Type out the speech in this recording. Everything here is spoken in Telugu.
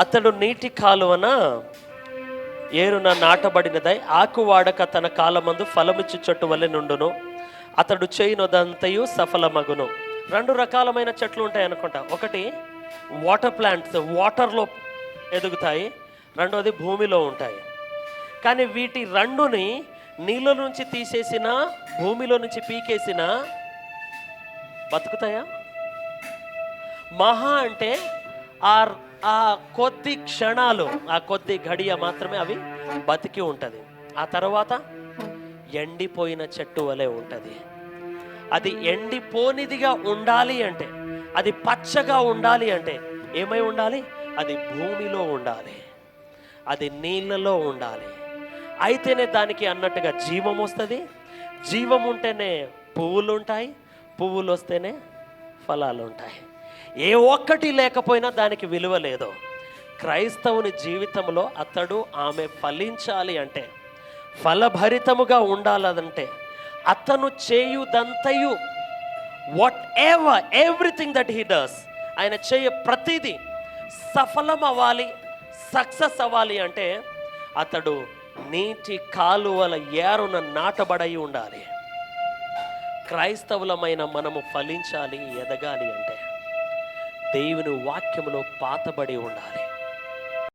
అతడు నీటి కాలువన ఏరున నాటబడినదై ఆకువాడక తన కాలమందు ఫలమిచ్చు చెట్టు వలె నుండును. అతడు చేయునదంతయు సఫలమగును. 2 రకాలమైన చెట్లు ఉంటాయి అనుకుంటా. ఒకటి వాటర్ ప్లాంట్స్, వాటర్లో ఎదుగుతాయి. రెండోది భూమిలో ఉంటాయి. కానీ వీటి రెండుని నీళ్ళ నుంచి తీసేసిన, భూమిలో నుంచి పీకేసిన బతుకుతాయా? మహా అంటే ఆ కొద్ది క్షణాలు, ఆ కొద్ది గడియ మాత్రమే అవి బతికి ఉంటుంది. ఆ తర్వాత ఎండిపోయిన చెట్టు వలె ఉంటుంది. అది ఎండిపోనిదిగా ఉండాలి అంటే, అది పచ్చగా ఉండాలి అంటే ఏమై ఉండాలి? అది భూమిలో ఉండాలి, అది నీళ్ళలో ఉండాలి. అయితేనే దానికి అన్నట్టుగా జీవం వస్తుంది. జీవం ఉంటేనే పువ్వులు ఉంటాయి, పువ్వులు వస్తేనే ఫలాలు ఉంటాయి. ఏ ఒక్కటి లేకపోయినా దానికి విలువ లేదు. క్రైస్తవుని జీవితంలో అతడు ఆమె ఫలించాలి అంటే, ఫలభరితముగా ఉండాలంటే అతను చేయుదంతయు, whatever, everything that he does, ఆయన చేయ ప్రతిదీ సఫలం అవ్వాలి, సక్సెస్ అవ్వాలి అంటే అతడు నీటి కాలువల ఏరున నాటబడి ఉండాలి. క్రైస్తవులమైన మనము ఫలించాలి, ఎదగాలి అంటే దేవుని వాక్యములో పాతబడి ఉండాలి.